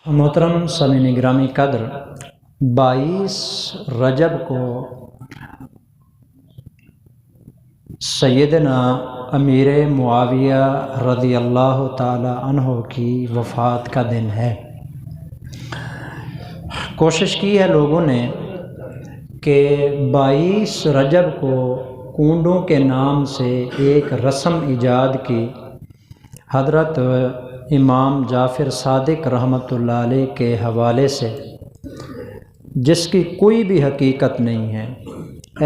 محترم سامعین گرامی قدر 22 رجب کو سیدنا امیر معاویہ رضی اللہ تعالی عنہ کی وفات کا دن ہے۔ کوشش کی ہے لوگوں نے کہ 22 رجب کو کنڈوں کے نام سے ایک رسم ایجاد کی، حضرت امام جعفر صادق رحمۃ اللہ علیہ کے حوالے سے، جس کی کوئی بھی حقیقت نہیں ہے۔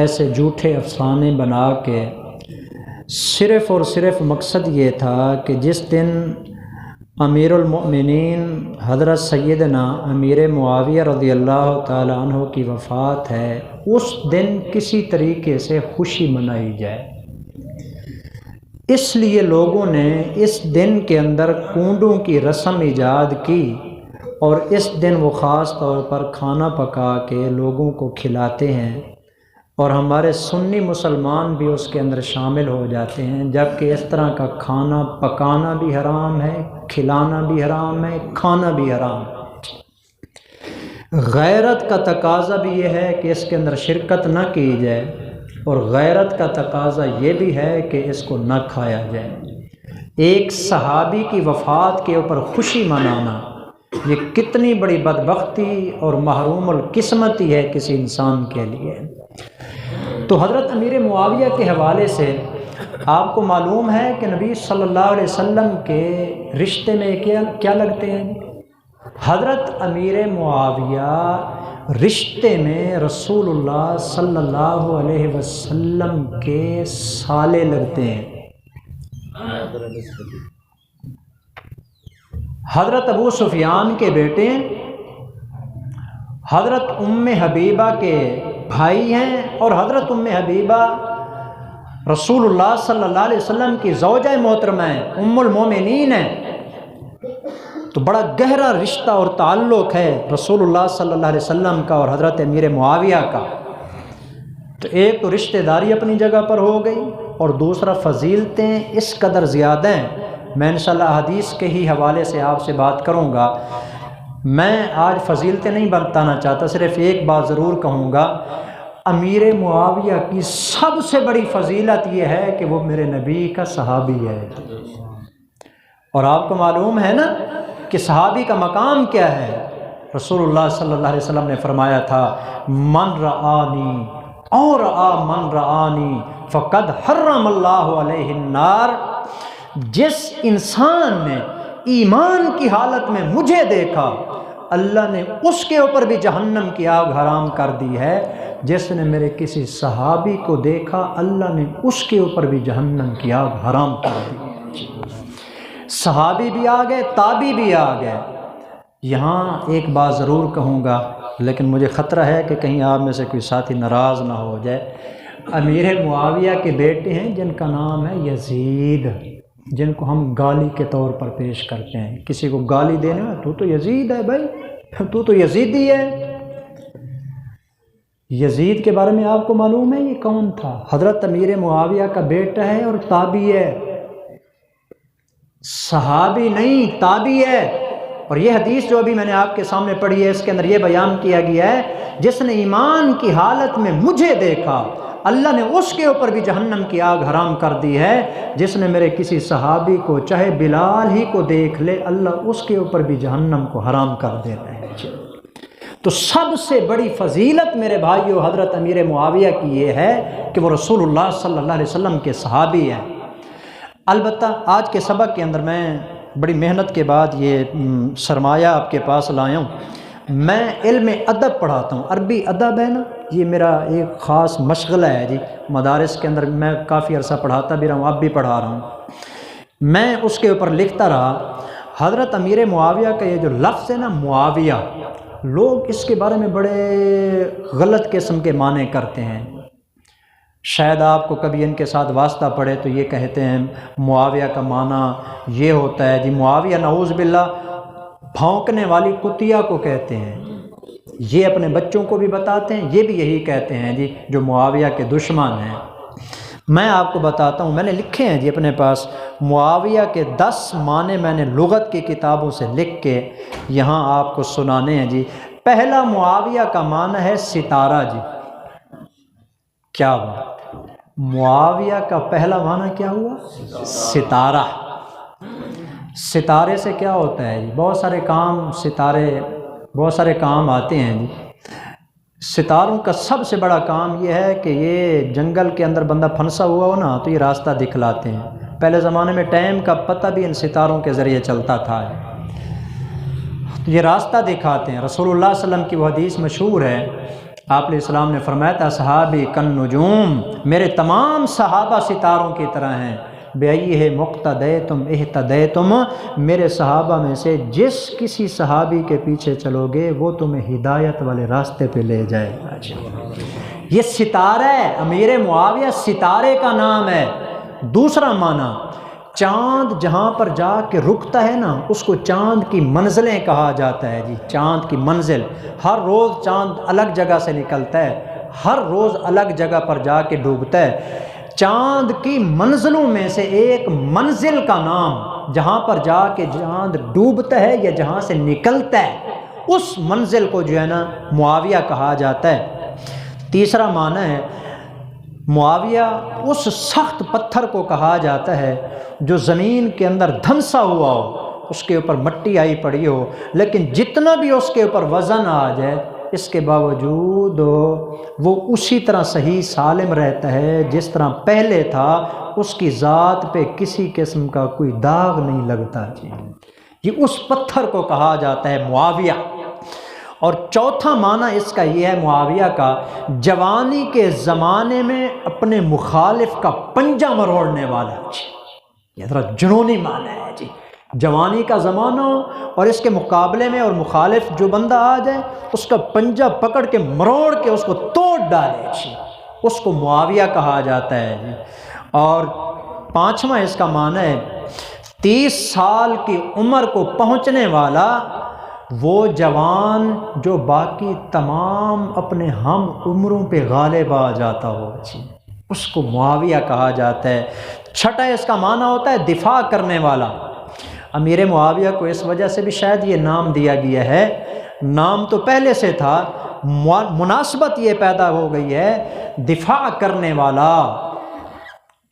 ایسے جھوٹے افسانے بنا کے صرف اور صرف مقصد یہ تھا کہ جس دن امیر المؤمنین حضرت سیدنا امیر معاویہ رضی اللہ تعالی عنہ کی وفات ہے، اس دن کسی طریقے سے خوشی منائی جائے۔ اس لیے لوگوں نے اس دن کے اندر کنڈوں کی رسم ایجاد کی، اور اس دن وہ خاص طور پر کھانا پکا کے لوگوں کو کھلاتے ہیں، اور ہمارے سنی مسلمان بھی اس کے اندر شامل ہو جاتے ہیں، جبکہ اس طرح کا کھانا پکانا بھی حرام ہے، کھلانا بھی حرام ہے، کھانا بھی حرام ہے۔ غیرت کا تقاضا بھی یہ ہے کہ اس کے اندر شرکت نہ کی جائے، اور غیرت کا تقاضا یہ بھی ہے کہ اس کو نہ کھایا جائے۔ ایک صحابی کی وفات کے اوپر خوشی منانا یہ کتنی بڑی بدبختی اور محروم القسمتی ہے کسی انسان کے لیے۔ تو حضرت امیر معاویہ کے حوالے سے آپ کو معلوم ہے کہ نبی صلی اللہ علیہ وسلم کے رشتے میں کیا لگتے ہیں؟ حضرت امیر معاویہ رشتے میں رسول اللہ صلی اللہ علیہ وسلم کے سالے لگتے ہیں۔ حضرت ابو سفیان کے بیٹے ہیں، حضرت ام حبیبہ کے بھائی ہیں، اور حضرت ام حبیبہ رسول اللہ صلی اللہ علیہ وسلم کی زوجہ محترمہ ہیں، ام المومنین ہیں۔ تو بڑا گہرا رشتہ اور تعلق ہے رسول اللہ صلی اللہ علیہ وسلم کا اور حضرت امیر معاویہ کا۔ تو ایک تو رشتہ داری اپنی جگہ پر ہو گئی، اور دوسرا فضیلتیں اس قدر زیادہ ہیں۔ میں انشاءاللہ حدیث کے ہی حوالے سے آپ سے بات کروں گا۔ میں آج فضیلتیں نہیں بتانا چاہتا، صرف ایک بات ضرور کہوں گا، امیر معاویہ کی سب سے بڑی فضیلت یہ ہے کہ وہ میرے نبی کا صحابی ہے۔ اور آپ کو معلوم ہے نا کہ صحابی کا مقام کیا ہے؟ رسول اللہ صلی اللہ علیہ وسلم نے فرمایا تھا، من رآنی اور من رآنی فقد حرم اللہ علیہ النار۔ جس انسان نے ایمان کی حالت میں مجھے دیکھا، اللہ نے اس کے اوپر بھی جہنم کی آگ حرام کر دی ہے۔ جس نے میرے کسی صحابی کو دیکھا، اللہ نے اس کے اوپر بھی جہنم کی آگ حرام کر دی۔ صحابی بھی آ گئے، تابعی بھی آ گئے۔ یہاں ایک بات ضرور کہوں گا، لیکن مجھے خطرہ ہے کہ کہیں آپ میں سے کوئی ساتھی ناراض نہ ہو جائے۔ امیر معاویہ کے بیٹے ہیں جن کا نام ہے یزید، جن کو ہم گالی کے طور پر پیش کرتے ہیں۔ کسی کو گالی دینے میں تو یزید ہے بھائی، تو یزیدی ہے۔ یزید کے بارے میں آپ کو معلوم ہے یہ کون تھا؟ حضرت امیر معاویہ کا بیٹا ہے اور تابعی ہے، صحابی نہیں، تابعی ہے۔ اور یہ حدیث جو ابھی میں نے آپ کے سامنے پڑھی ہے، اس کے اندر یہ بیان کیا گیا ہے، جس نے ایمان کی حالت میں مجھے دیکھا، اللہ نے اس کے اوپر بھی جہنم کی آگ حرام کر دی ہے۔ جس نے میرے کسی صحابی کو، چاہے بلال ہی کو دیکھ لے، اللہ اس کے اوپر بھی جہنم کو حرام کر دیتا ہے۔ تو سب سے بڑی فضیلت میرے بھائیو حضرت امیر معاویہ کی یہ ہے کہ وہ رسول اللہ صلی اللہ علیہ وسلم کے صحابی ہیں۔ البتہ آج کے سبق کے اندر میں بڑی محنت کے بعد یہ سرمایہ آپ کے پاس لایا ہوں۔ میں علم ادب پڑھاتا ہوں، عربی ادب ہے نا، یہ میرا ایک خاص مشغلہ ہے جی۔ مدارس کے اندر میں کافی عرصہ پڑھاتا بھی رہا ہوں، اب بھی پڑھا رہا ہوں۔ میں اس کے اوپر لکھتا رہا۔ حضرت امیر معاویہ کا یہ جو لفظ ہے نا معاویہ، لوگ اس کے بارے میں بڑے غلط قسم کے معنی کرتے ہیں۔ شاید آپ کو کبھی ان کے ساتھ واسطہ پڑے تو یہ کہتے ہیں معاویہ کا معنی یہ ہوتا ہے جی، معاویہ نعوذ باللہ بھونکنے والی کتیا کو کہتے ہیں۔ یہ اپنے بچوں کو بھی بتاتے ہیں، یہ بھی یہی کہتے ہیں جی جو معاویہ کے دشمن ہیں۔ میں آپ کو بتاتا ہوں، میں نے لکھے ہیں جی اپنے پاس معاویہ کے 10 معنی میں نے لغت کی کتابوں سے لکھ کے یہاں آپ کو سنانے ہیں جی۔ پہلا معاویہ کا معنی ہے ستارہ جی۔ کیا بات، معاویہ کا پہلا معنی کیا ہوا؟ ستارہ۔ ستارے سے کیا ہوتا ہے جی؟ بہت سارے کام، ستارے بہت سارے کام آتے ہیں جی۔ ستاروں کا سب سے بڑا کام یہ ہے کہ یہ جنگل کے اندر بندہ پھنسا ہوا ہو نا تو یہ راستہ دکھلاتے ہیں۔ پہلے زمانے میں ٹائم کا پتہ بھی ان ستاروں کے ذریعے چلتا تھا، تو یہ راستہ دکھاتے ہیں۔ رسول اللہ صلی اللہ علیہ وسلم کی وہ حدیث مشہور ہے، آپ علیہ السلام نے فرمایا تھا صحابی کن نجوم، میرے تمام صحابہ ستاروں کی طرح ہیں، بِأَيِّهِ مُقْتَدَيْتُمْ اِهْتَدَيْتُمْ، میرے صحابہ میں سے جس کسی صحابی کے پیچھے چلو گے وہ تمہیں ہدایت والے راستے پہ لے جائے گا۔ یہ ستارہ ہے، امیر معاویہ ستارے کا نام ہے۔ دوسرا معنی، چاند جہاں پر جا کے رکتا ہے نا اس کو چاند کی منزلیں کہا جاتا ہے جی۔ چاند کی منزل، ہر روز چاند الگ جگہ سے نکلتا ہے، ہر روز الگ جگہ پر جا کے ڈوبتا ہے۔ چاند کی منزلوں میں سے ایک منزل کا نام جہاں پر جا کے چاند ڈوبتا ہے یا جہاں سے نکلتا ہے اس منزل کو جو ہے نا معاویہ کہا جاتا ہے۔ تیسرا معنی ہے معاویہ اس سخت پتھر کو کہا جاتا ہے جو زمین کے اندر دھنسا ہوا ہو، اس کے اوپر مٹی آئی پڑی ہو، لیکن جتنا بھی اس کے اوپر وزن آ جائے اس کے باوجود وہ اسی طرح صحیح سالم رہتا ہے جس طرح پہلے تھا، اس کی ذات پہ کسی قسم کا کوئی داغ نہیں لگتا جی۔ یہ اس پتھر کو کہا جاتا ہے معاویہ۔ اور چوتھا معنی اس کا یہ ہے معاویہ کا، جوانی کے زمانے میں اپنے مخالف کا پنجہ مروڑنے والا جی۔ یہ ذرا جنونی معنی ہے جی۔ جوانی کا زمانہ ہو اور اس کے مقابلے میں اور مخالف جو بندہ آ جائے اس کا پنجہ پکڑ کے مروڑ کے اس کو توڑ ڈالے جی، اس کو معاویہ کہا جاتا ہے جی۔ اور پانچواں اس کا معنی ہے 30 سال کی عمر کو پہنچنے والا وہ جوان جو باقی تمام اپنے ہم عمروں پہ غالب آ جاتا ہو جی، اس کو معاویہ کہا جاتا ہے۔ چھٹا اس کا معنی ہوتا ہے دفاع کرنے والا۔ امیر معاویہ کو اس وجہ سے بھی شاید یہ نام دیا گیا ہے، نام تو پہلے سے تھا، مناسبت یہ پیدا ہو گئی ہے دفاع کرنے والا۔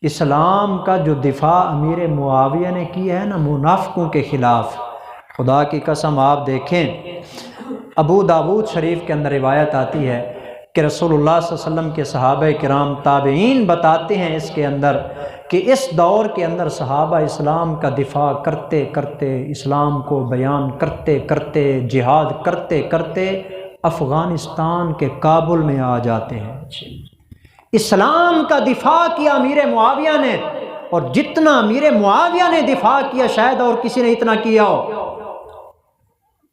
اسلام کا جو دفاع امیر معاویہ نے کیا ہے نا منافقوں کے خلاف، خدا کی قسم آپ دیکھیں، ابو داود شریف کے اندر روایت آتی ہے کہ رسول اللہ صلی اللہ علیہ وسلم کے صحابہ کرام تابعین بتاتے ہیں اس کے اندر کہ اس دور کے اندر صحابہ اسلام کا دفاع کرتے کرتے، اسلام کو بیان کرتے کرتے، جہاد کرتے کرتے افغانستان کے کابل میں آ جاتے ہیں۔ اسلام کا دفاع کیا امیر معاویہ نے، اور جتنا امیر معاویہ نے دفاع کیا شاید اور کسی نے اتنا کیا ہو۔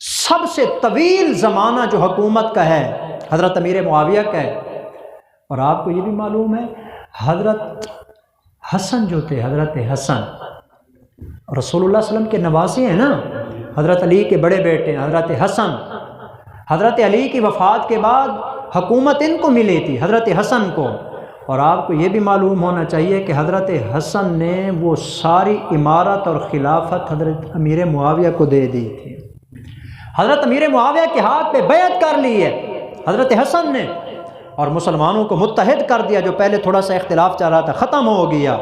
سب سے طویل زمانہ جو حکومت کا ہے حضرت امیر معاویہ کا ہے۔ اور آپ کو یہ بھی معلوم ہے حضرت حسن جو تھے، حضرت حسن رسول اللہ صلی اللہ علیہ وسلم کے نواسے ہیں نا، حضرت علی کے بڑے بیٹے حضرت حسن، حضرت علی کی وفات کے بعد حکومت ان کو ملی تھی، حضرت حسن کو۔ اور آپ کو یہ بھی معلوم ہونا چاہیے کہ حضرت حسن نے وہ ساری امارت اور خلافت حضرت امیر معاویہ کو دے دی تھی۔ حضرت امیر معاویہ کے ہاتھ پہ بیعت کر لی ہے حضرت حسن نے، اور مسلمانوں کو متحد کر دیا، جو پہلے تھوڑا سا اختلاف چل رہا تھا ختم ہو گیا۔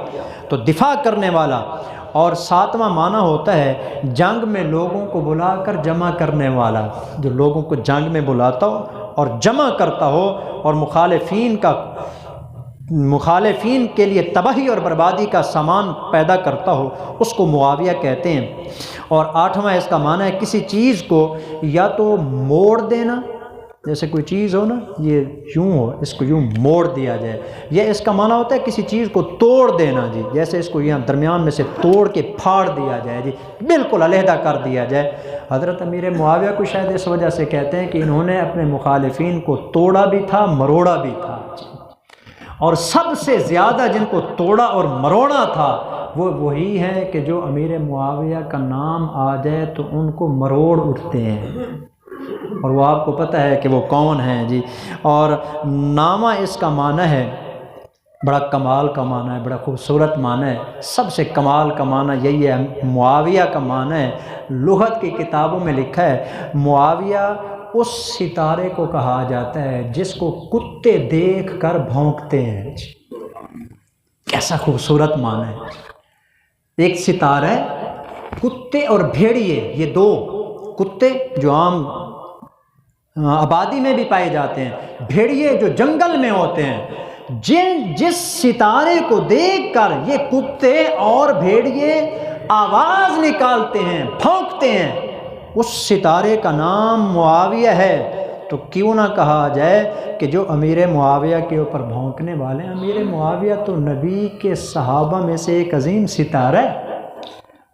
تو دفاع کرنے والا۔ اور ساتواں معنی ہوتا ہے جنگ میں لوگوں کو بلا کر جمع کرنے والا، جو لوگوں کو جنگ میں بلاتا ہو اور جمع کرتا ہو اور مخالفین کے لیے تباہی اور بربادی کا سامان پیدا کرتا ہو، اس کو معاویہ کہتے ہیں۔ اور آٹھواں اس کا معنی ہے کسی چیز کو یا تو موڑ دینا، جیسے کوئی چیز ہو نا یہ یوں ہو، اس کو یوں موڑ دیا جائے، یا اس کا معنی ہوتا ہے کسی چیز کو توڑ دینا جی، جیسے اس کو یہاں درمیان میں سے توڑ کے پھاڑ دیا جائے جی، بالکل علیحدہ کر دیا جائے۔ حضرت امیر معاویہ کو شاید اس وجہ سے کہتے ہیں کہ انہوں نے اپنے مخالفین کو توڑا بھی تھا، مروڑا بھی تھا جی۔ اور سب سے زیادہ جن کو توڑا اور مروڑا تھا وہ وہی ہے کہ جو امیر معاویہ کا نام آ جائے تو ان کو مروڑ اٹھتے ہیں، اور وہ آپ کو پتہ ہے کہ وہ کون ہیں جی۔ اور نامہ اس کا معنی ہے بڑا کمال کا معنی ہے، بڑا خوبصورت معنی ہے، سب سے کمال کا معنی یہی ہے۔ معاویہ کا معنی ہے، لغت کی کتابوں میں لکھا ہے معاویہ اس ستارے کو کہا جاتا ہے جس کو کتے دیکھ کر بھونکتے ہیں۔ کیسا خوبصورت معنی ہے۔ ایک ستارہ ہے، کتے اور بھیڑیے، یہ دو، کتے جو عام آبادی میں بھی پائے جاتے ہیں، بھیڑیے جو جنگل میں ہوتے ہیں، جس ستارے کو دیکھ کر یہ کتے اور بھیڑیے آواز نکالتے ہیں، بھونکتے ہیں، اس ستارے کا نام معاویہ ہے۔ تو کیوں نہ کہا جائے کہ جو امیر معاویہ کے اوپر بھونکنے والے ہیں، امیر معاویہ تو نبی کے صحابہ میں سے ایک عظیم ستارہ ہے۔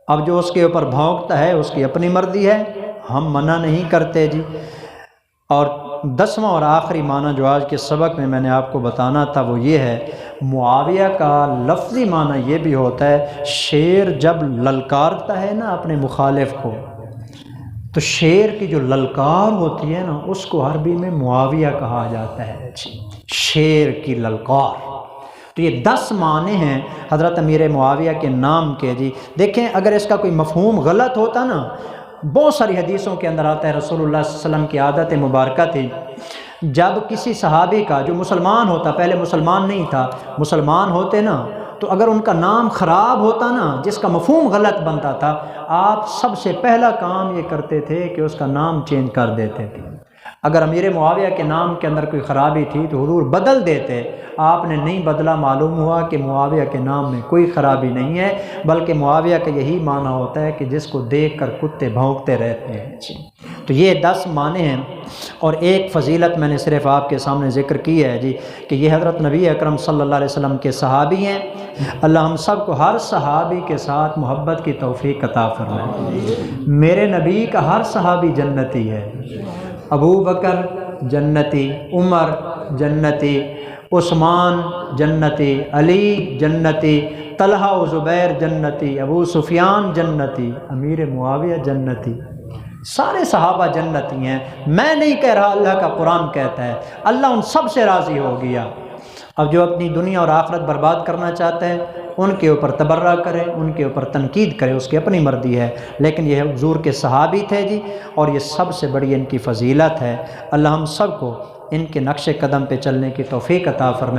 اب جو اس کے اوپر بھونکتا ہے اس کی اپنی مرضی ہے، ہم منع نہیں کرتے جی۔ اور 10واں اور آخری معنی جو آج کے سبق میں نے آپ کو بتانا تھا وہ یہ ہے، معاویہ کا لفظی معنی یہ بھی ہوتا ہے، شیر جب للکارتا ہے نا اپنے مخالف کو، تو شیر کی جو للکار ہوتی ہے نا اس کو عربی میں معاویہ کہا جاتا ہے، شیر کی للکار۔ تو یہ 10 معنی ہیں حضرت امیر معاویہ کے نام کے جی۔ دیکھیں اگر اس کا کوئی مفہوم غلط ہوتا نا، بہت ساری حدیثوں کے اندر آتا ہے، رسول اللہ صلی اللہ علیہ وسلم کی عادت مبارکہ تھی، جب کسی صحابی کا جو مسلمان ہوتا، پہلے مسلمان نہیں تھا، مسلمان ہوتے نا، تو اگر ان کا نام خراب ہوتا نا، جس کا مفہوم غلط بنتا تھا، آپ سب سے پہلا کام یہ کرتے تھے کہ اس کا نام چینج کر دیتے تھے۔ اگر امیر معاویہ کے نام کے اندر کوئی خرابی تھی تو حضور بدل دیتے، آپ نے نہیں بدلا، معلوم ہوا کہ معاویہ کے نام میں کوئی خرابی نہیں ہے، بلکہ معاویہ کا یہی معنی ہوتا ہے کہ جس کو دیکھ کر کتے بھونکتے رہتے ہیں۔ تو یہ 10 معنی ہیں، اور ایک فضیلت میں نے صرف آپ کے سامنے ذکر کی ہے جی، کہ یہ حضرت نبی اکرم صلی اللہ علیہ وسلم کے صحابی ہیں۔ اللہ ہم سب کو ہر صحابی کے ساتھ محبت کی توفیق عطا فرمائے۔ میرے نبی کا ہر صحابی جنتی ہے، ابو بکر جنتی، عمر جنتی، عثمان جنتی، علی جنتی، طلحہ و زبیر جنتی، ابو سفیان جنتی، امیر معاویہ جنتی، سارے صحابہ جنتی ہیں۔ میں نہیں کہہ رہا، اللہ کا قرآن کہتا ہے، اللہ ان سب سے راضی ہو گیا۔ اب جو اپنی دنیا اور آخرت برباد کرنا چاہتا ہے ان کے اوپر تبرہ کرے، ان کے اوپر تنقید کرے، اس کی اپنی مرضی ہے، لیکن یہ حضور کے صحابی تھے جی، اور یہ سب سے بڑی ان کی فضیلت ہے۔ اللہ ہم سب کو ان کے نقش قدم پہ چلنے کی توفیق عطا فرمائے۔